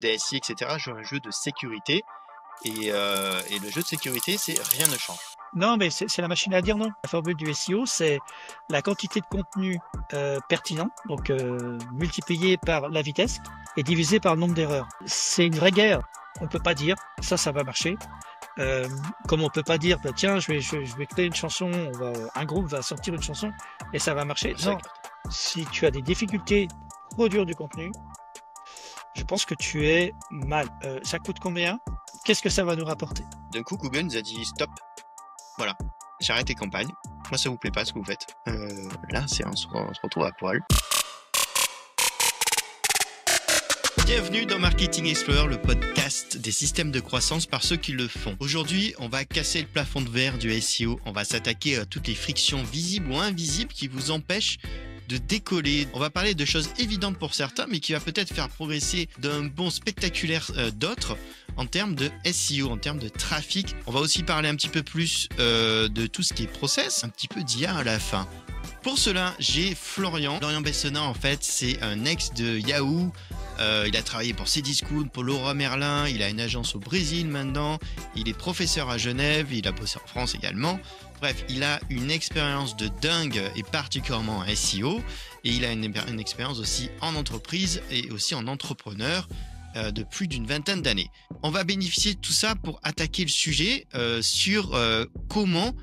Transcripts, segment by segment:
DSI, etc. jouent un jeu de sécurité et le jeu de sécurité, c'est rien ne change. Non, mais c'est la machine à dire non. La formule du SEO, c'est la quantité de contenu pertinent, donc multiplié par la vitesse et divisé par le nombre d'erreurs. C'est une vraie guerre. On peut pas dire ça va marcher. Comme on peut pas dire bah, tiens, je vais créer une chanson, un groupe va sortir une chanson et ça va marcher. Non, si tu as des difficultés à produire du contenu, je pense que tu es mal. Ça coûte combien? Qu'est-ce que ça va nous rapporter? D'un coup, Google nous a dit stop. Voilà, j'arrête les campagnes. Moi, ça vous plaît pas ce que vous faites. Là, on se retrouve à poil. Bienvenue dans Marketing Explorer, le podcast des systèmes de croissance par ceux qui le font. Aujourd'hui, on va casser le plafond de verre du SEO. On va s'attaquer à toutes les frictions visibles ou invisibles qui vous empêchent de décoller. On va parler de choses évidentes pour certains, mais qui va peut-être faire progresser d'un bond spectaculaire d'autres en termes de SEO, en termes de trafic. On va aussi parler un petit peu plus de tout ce qui est process, un petit peu d'IA à la fin. Pour cela, j'ai Florian. Florian Bessonnat, en fait, c'est un ex de Yahoo. Il a travaillé pour Cdiscount, pour Leroy Merlin. Il a une agence au Brésil maintenant. Il est professeur à Genève. Il a bossé en France également. Bref, il a une expérience de dingue et particulièrement en SEO. Et il a une expérience aussi en entreprise et aussi en entrepreneur de plus d'une vingtaine d'années. On va bénéficier de tout ça pour attaquer le sujet sur comment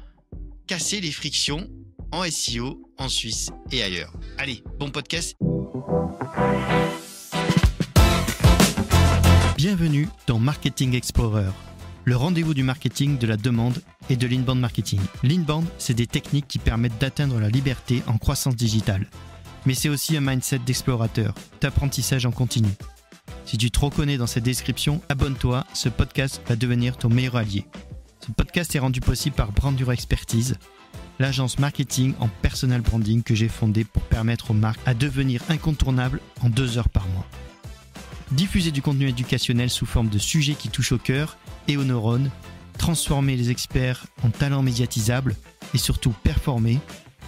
casser les frictions en SEO en Suisse et ailleurs. Allez, bon podcast. Bienvenue dans Marketing Explorer, le rendez-vous du marketing, de la demande et de l'inbound marketing. L'inbound, c'est des techniques qui permettent d'atteindre la liberté en croissance digitale. Mais c'est aussi un mindset d'explorateur, d'apprentissage en continu. Si tu te reconnais dans cette description, abonne-toi, ce podcast va devenir ton meilleur allié. Ce podcast est rendu possible par Brandure Expertise, l'agence marketing en personal branding que j'ai fondée pour permettre aux marques à devenir incontournables en 2 heures par mois. Diffuser du contenu éducationnel sous forme de sujets qui touchent au cœur et aux neurones, transformer les experts en talents médiatisables et surtout performer.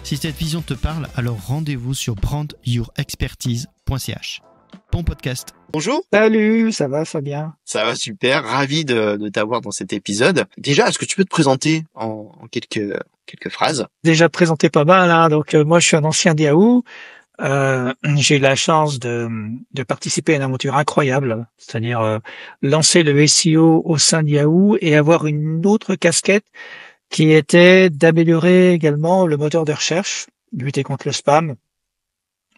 Si cette vision te parle, alors rendez-vous sur brandyourexpertise.ch. Bon podcast. Bonjour. Salut, ça va Fabien? Ça va super, ravi de t'avoir dans cet épisode. Déjà, est-ce que tu peux te présenter en quelques phrases? Déjà présenté pas mal, hein. Donc moi je suis un ancien de Yahoo. J'ai eu la chance de participer à une aventure incroyable, c'est-à-dire lancer le SEO au sein de Yahoo et avoir une autre casquette qui était d'améliorer également le moteur de recherche, lutter contre le spam.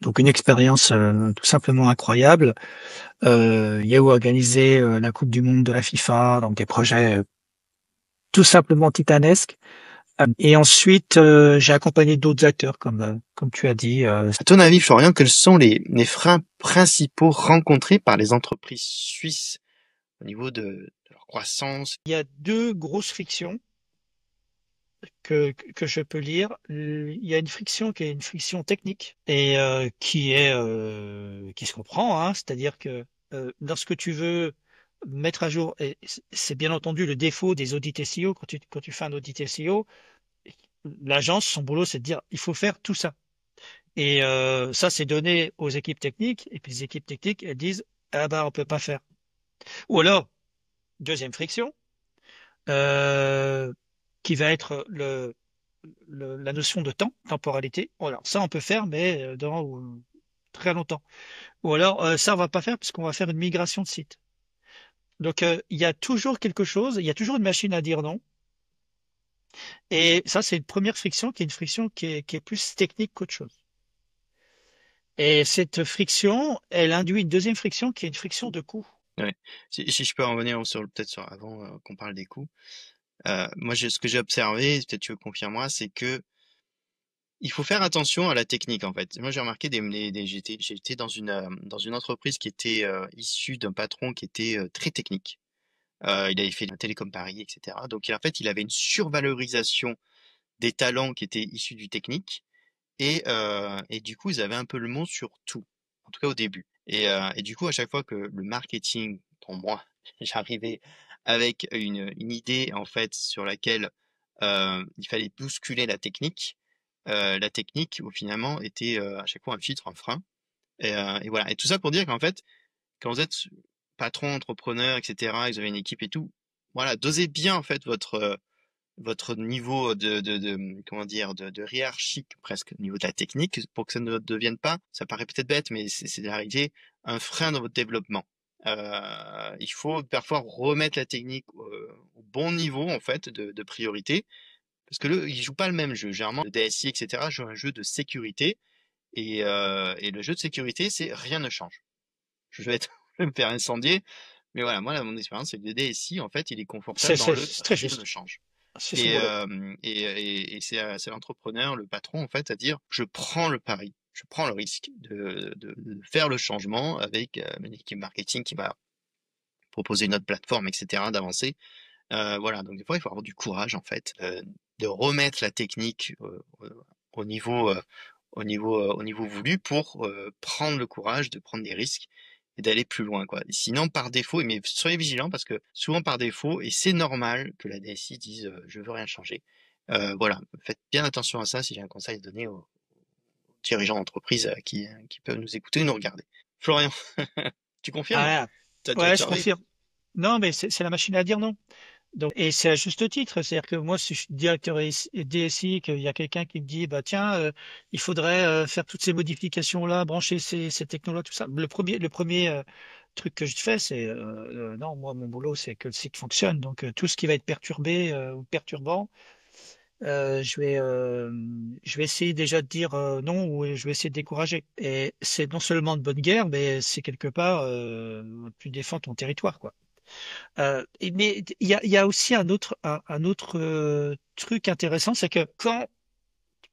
Donc une expérience tout simplement incroyable. Yahoo a organisé la Coupe du Monde de la FIFA, donc des projets tout simplement titanesques. Et ensuite, j'ai accompagné d'autres acteurs, comme tu as dit. À ton avis, Florian, quels sont les freins principaux rencontrés par les entreprises suisses au niveau de leur croissance? Il y a 2 grosses frictions que je peux lire. Il y a une friction qui est une friction technique et qui se comprend, hein. C'est-à-dire que lorsque tu veux mettre à jour, et c'est bien entendu le défaut des audits SEO, quand tu fais un audit SEO, l'agence, son boulot, c'est de dire il faut faire tout ça. Et ça, c'est donné aux équipes techniques, et puis les équipes techniques, elles disent ah bah on peut pas faire. Ou alors, deuxième friction, euh, qui va être la notion de temps, temporalité. Alors ça, on peut faire, mais dans très longtemps. Ou alors ça, on va pas faire puisqu'on va faire une migration de site. Donc il y a toujours quelque chose, il y a toujours une machine à dire non. Et ça, c'est une première friction qui est une friction qui est plus technique qu'autre chose. Et cette friction, elle induit une deuxième friction qui est une friction de coût. Ouais. Si je peux en revenir peut-être sur avant qu'on parle des coûts. Moi, ce que j'ai observé, peut-être tu veux confirmer, c'est que il faut faire attention à la technique en fait. Moi, j'ai remarqué j'étais dans une entreprise qui était issue d'un patron qui était très technique. Il avait fait la Télécom Paris, etc. Donc en fait, il avait une survalorisation des talents qui étaient issus du technique et du coup, ils avaient un peu le mot sur tout, en tout cas au début. Et du coup, à chaque fois que le marketing, pour moi, j'arrivais avec une idée en fait sur laquelle il fallait bousculer la technique finalement était à chaque fois un filtre, un frein. Et voilà. Et tout ça pour dire qu'en fait, quand vous êtes patron, entrepreneur, etc., vous avez une équipe et tout, voilà, dosez bien en fait votre niveau comment dire de hiérarchique presque au niveau de la technique pour que ça ne devienne pas, ça paraît peut-être bête, mais c'est d'arriver un frein dans votre développement. Il faut parfois remettre la technique au bon niveau en fait de priorité, parce que il joue pas le même jeu. Généralement, le DSI, etc., joue un jeu de sécurité et le jeu de sécurité, c'est rien ne change. Je vais je vais me faire incendier, mais voilà, moi, mon expérience, c'est que le DSI, en fait, il est confortable dans le C'est très rien ne juste. change. C'est son Et, boulot. c'est l'entrepreneur, le patron, en fait, à dire, je prends le pari, je prends le risque de faire le changement avec une équipe marketing qui va proposer une autre plateforme, etc., d'avancer. Voilà, donc des fois, il faut avoir du courage, en fait, de remettre la technique au niveau, au niveau voulu pour prendre le courage de prendre des risques et d'aller plus loin, quoi. Et sinon, par défaut, mais soyez vigilants parce que souvent par défaut, et c'est normal que la DSI dise je veux rien changer. Voilà, faites bien attention à ça si j'ai un conseil à donner aux dirigeants d'entreprise qui peuvent nous écouter ou nous regarder. Florian, tu confirmes? Ah, T'as déjà ouais, je observé? confirme. Non, mais c'est la machine à dire non. Donc, et c'est à juste titre. C'est-à-dire que moi, si je suis directeur DSI, qu'il y a quelqu'un qui me dit, bah tiens, il faudrait faire toutes ces modifications-là, brancher ces technologies, tout ça. Le premier truc que je fais, c'est non, moi, mon boulot, c'est que le site fonctionne. Donc, tout ce qui va être perturbé ou perturbant, euh, je vais, euh, je vais essayer déjà de dire non ou je vais essayer de décourager. Et c'est non seulement de bonne guerre, mais c'est quelque part, tu défends ton territoire, quoi. Mais il y a aussi un autre truc intéressant, c'est que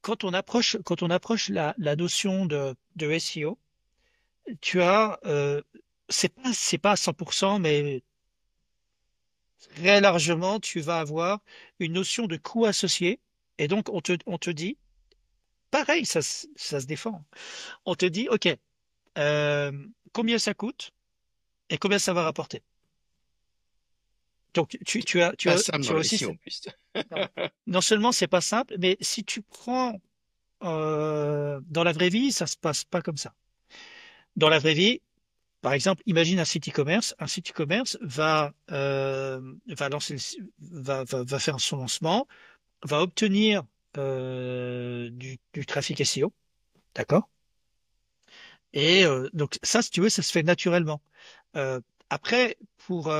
quand on approche la notion de SEO, tu as, c'est pas à 100%, mais très largement, tu vas avoir une notion de coût associé. Et donc, on te dit, pareil, ça se défend. On te dit, OK, combien ça coûte et combien ça va rapporter. Donc, Pas simple tu dans as le aussi, SEO en plus. non, non seulement c'est pas simple, mais si tu prends dans la vraie vie, ça se passe pas comme ça. Dans la vraie vie, par exemple, imagine un site e-commerce. Un site e-commerce va lancer, va faire son lancement, va obtenir du trafic SEO, d'accord? Et donc ça, si tu veux, ça se fait naturellement. Euh, après, pour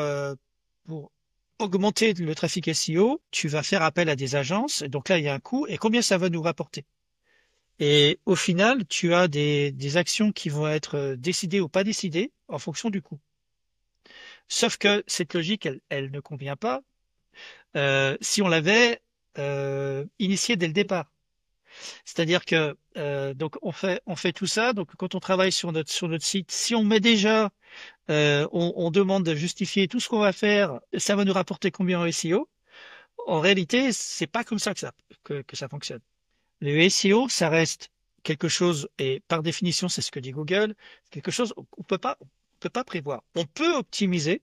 augmenter le trafic SEO, tu vas faire appel à des agences. Et donc là, il y a un coût. Et combien ça va nous rapporter? Et au final, tu as des actions qui vont être décidées ou pas décidées en fonction du coût. Sauf que cette logique, elle ne convient pas si on l'avait initiée dès le départ. C'est-à-dire que donc on fait tout ça. Donc quand on travaille sur notre site, si on met déjà on demande de justifier tout ce qu'on va faire, ça va nous rapporter combien en SEO. En réalité, c'est pas comme ça que ça fonctionne. Le SEO, ça reste quelque chose, et par définition, c'est ce que dit Google, quelque chose on peut pas prévoir. On peut optimiser,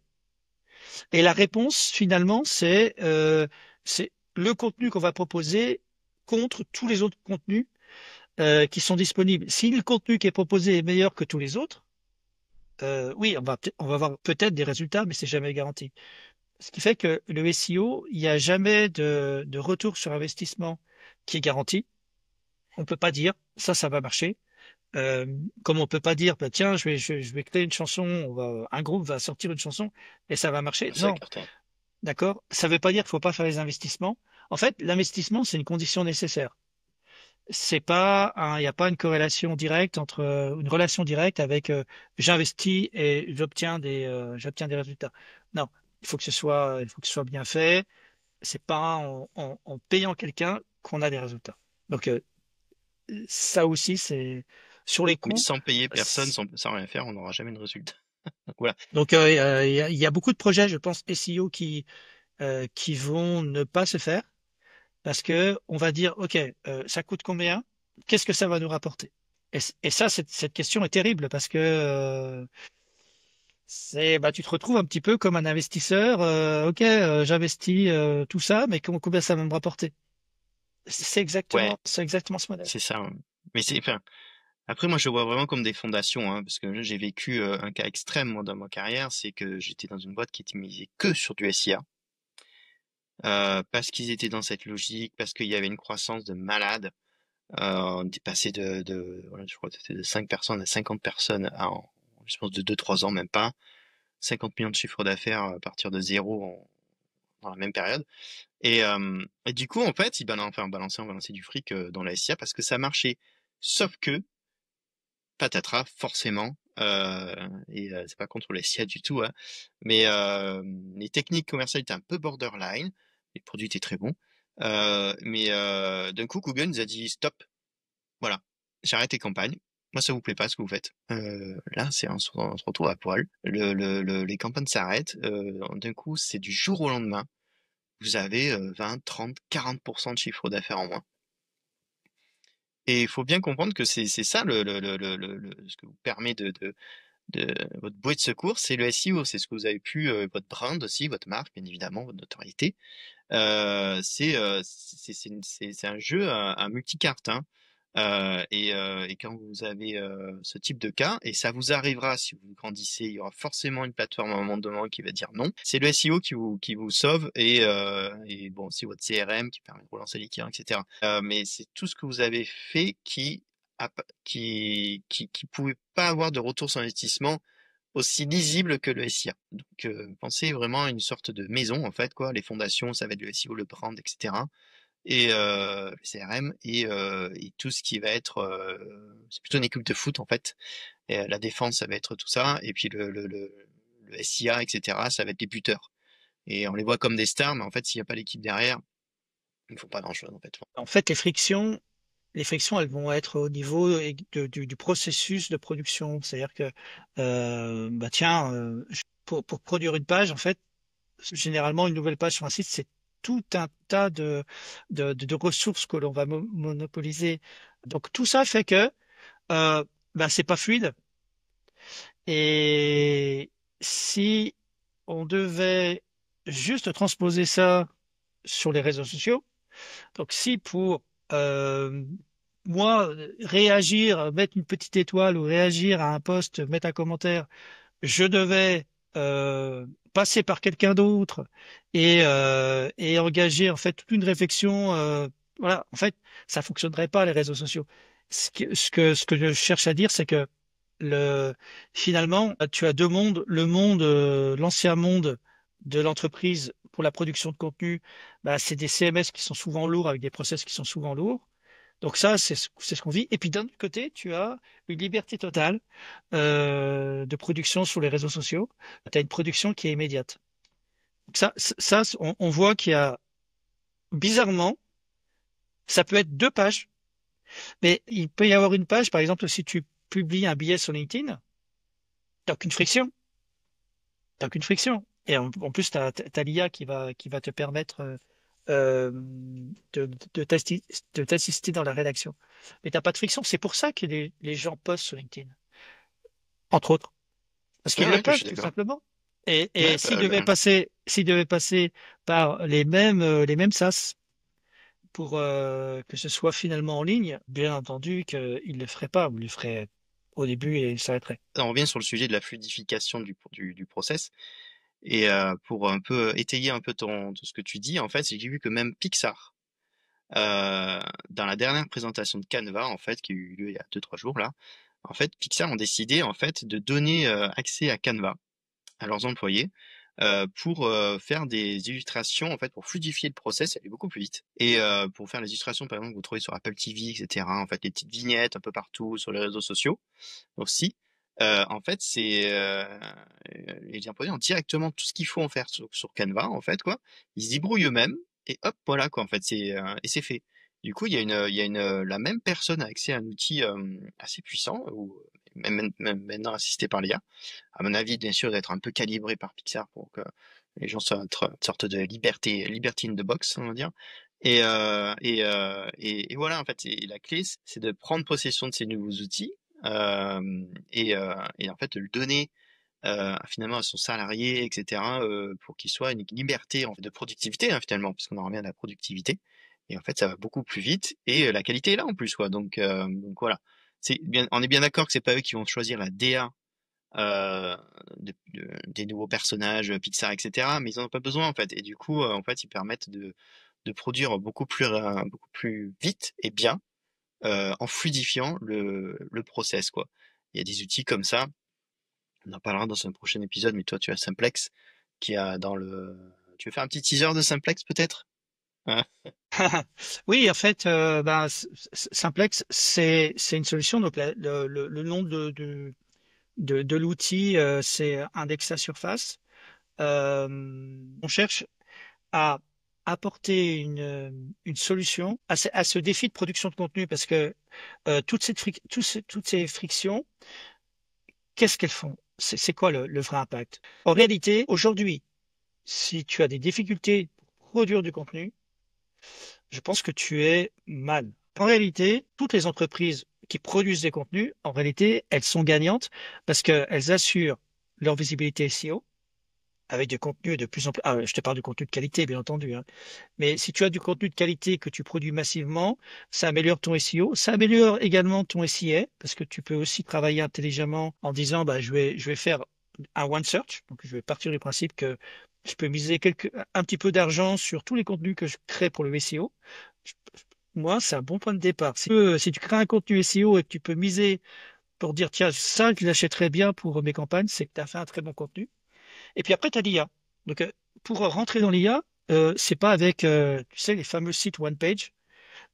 et la réponse finalement, c'est le contenu qu'on va proposer contre tous les autres contenus qui sont disponibles. Si le contenu qui est proposé est meilleur que tous les autres, oui, on va avoir peut-être des résultats, mais c'est jamais garanti. Ce qui fait que le SEO, il n'y a jamais de retour sur investissement qui est garanti. On peut pas dire ça va marcher. Euh, Comme on peut pas dire bah, tiens, je vais créer une chanson, un groupe va sortir une chanson et ça va marcher. Ça, Non, carton. d'accord. Ça veut pas dire qu'il faut pas faire les investissements. En fait, l'investissement c'est une condition nécessaire. C'est pas il n'y a pas une corrélation directe entre une relation directe avec j'investis et j'obtiens des résultats. Non, il faut que ce soit bien fait. C'est pas en payant quelqu'un qu'on a des résultats. Donc ça aussi c'est sur les Mais coûts. sans payer personne, c'est- sans rien faire, on n'aura jamais de résultat. Donc voilà. Donc il y a beaucoup de projets, je pense, SEO qui vont ne pas se faire parce que on va dire ok, ça coûte combien? Qu'est-ce que ça va nous rapporter? Et ça, cette question est terrible parce que bah, tu te retrouves un petit peu comme un investisseur. Ok, j'investis tout ça, mais combien ça va me rapporter? Ouais, C'est exactement ce modèle. c'est ça, hein. Mais c'est, enfin, Après, moi, je le vois vraiment comme des fondations, hein, parce que là, j'ai vécu un cas extrême, moi, dans ma carrière, c'est que j'étais dans une boîte qui était misée que sur du SIA, parce qu'ils étaient dans cette logique, parce qu'il y avait une croissance de malade. On était passé voilà, je crois que c'était de 5 personnes à 50 personnes je pense, de 2-3 ans, même pas. 50 millions de chiffre d'affaires à partir de zéro dans la même période. Et du coup, en fait, on balançait du fric dans la SIA parce que ça marchait. Sauf que, patatras, forcément, c'est pas contre la SIA du tout, hein, mais les techniques commerciales étaient un peu borderline, les produits étaient très bons, mais d'un coup, Google nous a dit stop, voilà, j'arrête les campagnes. Moi, ça vous plaît pas ce que vous faites. Là, on se retrouve à poil. Les campagnes s'arrêtent. D'un coup, c'est du jour au lendemain. Vous avez 20, 30, 40% de chiffre d'affaires en moins. Et il faut bien comprendre que c'est ça ce que vous permet de votre bouée de secours, c'est le SEO, c'est ce que vous avez pu, votre brand aussi, votre marque, bien évidemment, votre notoriété. C'est un jeu à multicarte, hein. Et quand vous avez ce type de cas, et ça vous arrivera si vous grandissez, il y aura forcément une plateforme à un moment donné qui va dire non. C'est le SEO qui vous sauve et bon, c'est votre CRM qui permet de relancer les clients, etc. Mais c'est tout ce que vous avez fait qui pouvait pas avoir de retour sur investissement aussi lisible que le SIA. Donc, pensez vraiment à une sorte de maison, en fait, quoi. Les fondations, ça va être le SEO, le brand, etc. Et le CRM et tout ce qui va être, c'est plutôt une équipe de foot, en fait. Et la défense, ça va être tout ça. Et puis le SIA, etc., ça va être les buteurs. Et on les voit comme des stars, mais en fait, s'il n'y a pas l'équipe derrière, ils ne font pas grand-chose, en fait. En fait, les frictions, elles vont être au niveau du processus de production. C'est-à-dire que, bah tiens, pour produire une page, en fait, généralement, une nouvelle page sur un site, c'est tout un tas de ressources que l'on va monopoliser. Donc, tout ça fait que, bah, c'est pas fluide. Et si on devait juste transposer ça sur les réseaux sociaux, donc si pour euh, moi réagir, mettre une petite étoile ou réagir à un post, mettre un commentaire, je devais passer par quelqu'un d'autre et engager en fait toute une réflexion, voilà, en fait, ça fonctionnerait pas les réseaux sociaux. Ce que je cherche à dire, c'est que le finalement, tu as deux mondes, le monde, l'ancien monde de l'entreprise pour la production de contenu, bah, c'est des CMS qui sont souvent lourds avec des process qui sont souvent lourds. Donc ça, c'est ce qu'on vit. Et puis d'un autre côté, tu as une liberté totale de production sur les réseaux sociaux. Tu as une production qui est immédiate. Donc ça, on voit qu'il y a, bizarrement, ça peut être deux pages, mais il peut y avoir une page, par exemple, si tu publies un billet sur LinkedIn, t'as aucune friction. T'as aucune friction. Et en plus, t'as l'IA qui va te permettre euh, de t'assister dans la rédaction. Mais t'as pas de friction. C'est pour ça que les gens postent sur LinkedIn, entre autres. Parce Ouais, qu'ils le ouais, je peuvent, suis tout d'accord. simplement. Et Ouais, s'ils devaient passer par les mêmes SaaS pour que ce soit finalement en ligne, bien entendu qu'ils ne le feraient pas, ou ils le feraient au début et ils s'arrêteraient. on revient sur le sujet de la fluidification du process. Et pour un peu étayer un peu tout ce que tu dis, en fait, j'ai vu que même Pixar, euh, dans la dernière présentation de Canva, en fait, qui a eu lieu il y a 2-3 jours là, en fait, Pixar ont décidé en fait de donner accès à Canva à leurs employés pour faire des illustrations, en fait, pour fluidifier le process, aller beaucoup plus vite. Et pour faire les illustrations, par exemple, que vous trouvez sur Apple TV, etc. En fait, les petites vignettes un peu partout sur les réseaux sociaux aussi. En fait, les employés ont directement tout ce qu'il faut en faire sur Canva, en fait, quoi. Ils se débrouillent eux-mêmes et hop, voilà, quoi. En fait, et c'est fait. Du coup, la même personne a accès à un outil assez puissant, ou même maintenant assisté par l'IA. À mon avis, bien sûr, d'être un peu calibré par Pixar pour que les gens soient une sorte de liberty in the box, on va dire. Et voilà, en fait, la clé, c'est de prendre possession de ces nouveaux outils et en fait de le donner finalement à son salarié, etc., pour qu'il soit une liberté en fait, de productivité, hein, finalement, parce qu'on en revient à la productivité. Et en fait, ça va beaucoup plus vite et la qualité est là en plus, quoi. Donc voilà. on est bien d'accord que c'est pas eux qui vont choisir la DA euh, des nouveaux personnages Pixar, etc. Mais ils en ont pas besoin en fait. Et du coup, en fait, ils permettent de produire beaucoup plus vite et bien en fluidifiant le process, quoi. Il y a des outils comme ça. On en parlera dans un prochain épisode, mais toi, tu as Simplex qui a dans le. Tu veux faire un petit teaser de Simplex peut-être? Hein. Oui, en fait, Simplex, c'est une solution. Donc, le nom de l'outil, c'est index à surface. On cherche à apporter une solution à ce défi de production de contenu parce que toutes ces frictions, qu'est-ce qu'elles font? C'est quoi le vrai impact? En réalité, aujourd'hui, si tu as des difficultés pour produire du contenu, je pense que tu es mal. En réalité, toutes les entreprises qui produisent des contenus, en réalité, elles sont gagnantes parce qu'elles assurent leur visibilité SEO avec du contenu de plus en plus. Ah, je te parle du contenu de qualité, bien entendu, hein. Mais si tu as du contenu de qualité que tu produis massivement, ça améliore ton SEO, ça améliore également ton SIA parce que tu peux aussi travailler intelligemment en disant, bah, je vais faire un one search. Donc, je vais partir du principe que je peux miser un petit peu d'argent sur tous les contenus que je crée pour le SEO. Je- Moi, c'est un bon point de départ. Si tu crées un contenu SEO et que tu peux miser pour dire, tiens, ça, je l'achèterais bien pour mes campagnes, c'est que tu as fait un très bon contenu. Et puis après, tu as l'IA. Donc, pour rentrer dans l'IA, c'est pas avec, tu sais, les fameux sites one page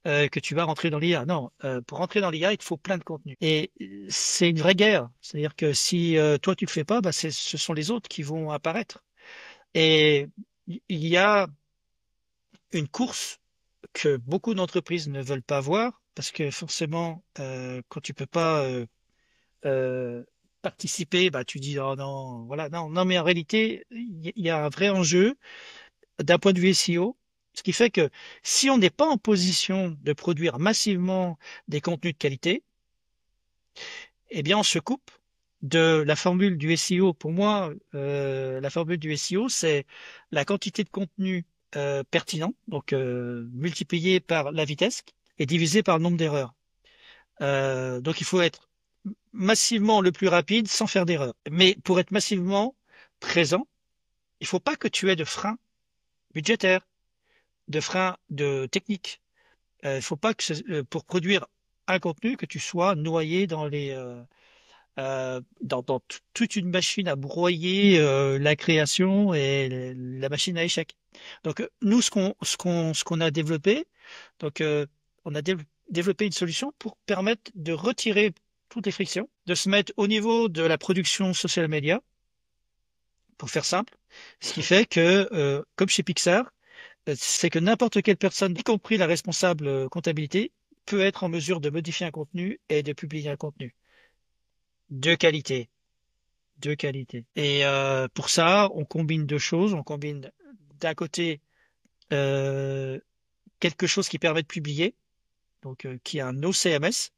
que tu vas rentrer dans l'IA. Non, pour rentrer dans l'IA, il te faut plein de contenu. Et c'est une vraie guerre. C'est-à-dire que si toi, tu le fais pas, bah, ce sont les autres qui vont apparaître. Et il y a une course que beaucoup d'entreprises ne veulent pas voir parce que forcément, quand tu peux pas euh, participer, bah, tu dis, oh non, voilà, non, non, mais en réalité, il y a un vrai enjeu d'un point de vue SEO, ce qui fait que si on n'est pas en position de produire massivement des contenus de qualité, eh bien, on se coupe de la formule du SEO. Pour moi, la formule du SEO, c'est la quantité de contenu pertinent, donc multiplié par la vitesse et divisé par le nombre d'erreurs. Donc, il faut être massivement le plus rapide sans faire d'erreur. Mais pour être massivement présent, il faut pas que tu aies de frein budgétaire, de frein de technique. Il faut pas que pour produire un contenu que tu sois noyé dans toute une machine à broyer la création et la machine à échecs. Donc nous ce qu'on a développé, donc on a développé une solution pour permettre de retirer toutes les frictions, de se mettre au niveau de la production social media, pour faire simple, ce qui fait que comme chez Pixar, c'est que n'importe quelle personne, y compris la responsable comptabilité, peut être en mesure de modifier un contenu et de publier un contenu de qualité, de qualité. Et pour ça, on combine deux choses. On combine d'un côté euh, quelque chose qui permet de publier, donc qui est un OCMS,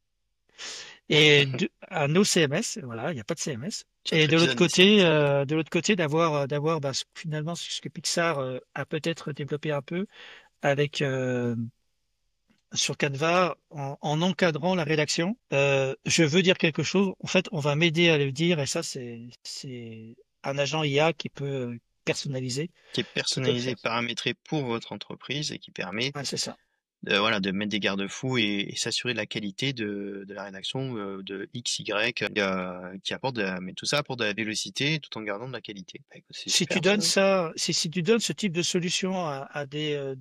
un OCMS, voilà, il n'y a pas de CMS. Sur Et notre épisode, mais c'est ça. de l'autre côté, d'avoir bah, finalement ce que Pixar a peut-être développé un peu avec sur Canva en encadrant la rédaction. Je veux dire quelque chose. En fait, on va m'aider à le dire et ça, c'est un agent IA qui peut personnaliser, Qui est qui peut le personnalisé, faire. paramétré pour votre entreprise et qui permet Ouais, c'est ça. voilà, de mettre des garde-fous et s'assurer de la qualité de la rédaction de X, Y, qui apporte mais tout ça apporte de la vélocité tout en gardant de la qualité. Bah, écoute, c'est Si tu super ça. donnes ça, si tu donnes ce type de solution à des,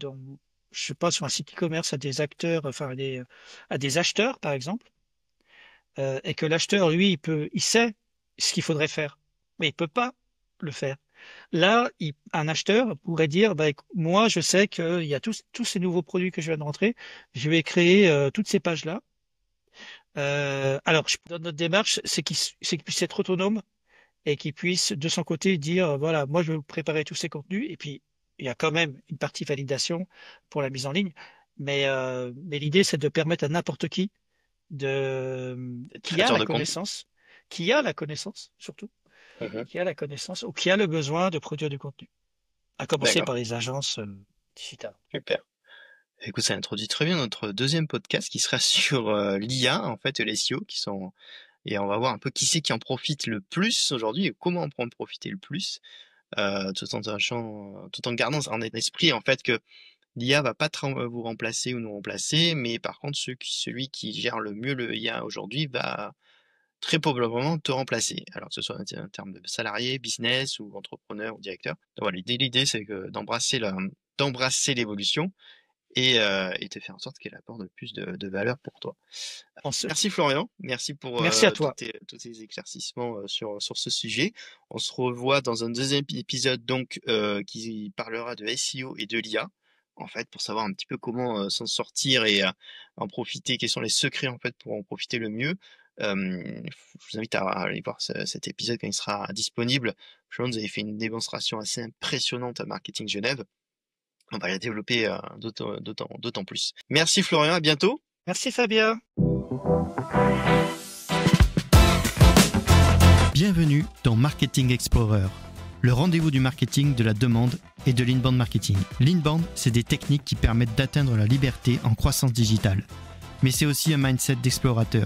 je sais pas, sur un site e-commerce, à des acteurs, enfin à des acheteurs, par exemple, et que l'acheteur, lui, il sait ce qu'il faudrait faire, mais il peut pas le faire. Là, un acheteur pourrait dire, bah, moi, je sais qu'il y a tous ces nouveaux produits que je viens de rentrer, je vais créer toutes ces pages-là. Alors, dans notre démarche, c'est qu'il puisse être autonome et qu'il puisse, de son côté, dire, voilà, moi, je vais vous préparer tous ces contenus. Et puis, il y a quand même une partie validation pour la mise en ligne. Mais l'idée, c'est de permettre à n'importe qui Être qui a créateur la de contenu. connaissance, qui a la connaissance, surtout, Mhm. qui a la connaissance ou qui a le besoin de produire du contenu. À commencer D'accord, par les agences digitales. super. Écoute, ça introduit très bien notre deuxième podcast qui sera sur l'IA, en fait, et les SEO et on va voir un peu qui c'est qui en profite le plus aujourd'hui et comment on peut en profiter le plus, tout en gardant en esprit, en fait, que l'IA va pas vous remplacer ou nous remplacer, mais par contre, celui qui gère le mieux le IA aujourd'hui va très probablement te remplacer. Alors que ce soit en termes de salarié, business ou entrepreneur ou directeur. Donc voilà, l'idée, c'est d'embrasser l'évolution et de faire en sorte qu'elle apporte plus de valeur pour toi. Merci Florian, merci pour Merci à toi. tous tes éclaircissements sur ce sujet. On se revoit dans un deuxième épisode donc qui parlera de SEO et de l'IA. En fait, pour savoir un petit peu comment s'en sortir et en profiter, quels sont les secrets en fait pour en profiter le mieux. Je vous invite à aller voir cet épisode quand il sera disponible. Je pense que vous avez fait une démonstration assez impressionnante à Marketing Genève. On va la développer d'autant plus. Merci Florian, à bientôt. Merci Fabien. Bienvenue dans Marketing Explorer, le rendez-vous du marketing, de la demande et de l'inbound marketing. L'inbound, c'est des techniques qui permettent d'atteindre la liberté en croissance digitale. Mais c'est aussi un mindset d'explorateur.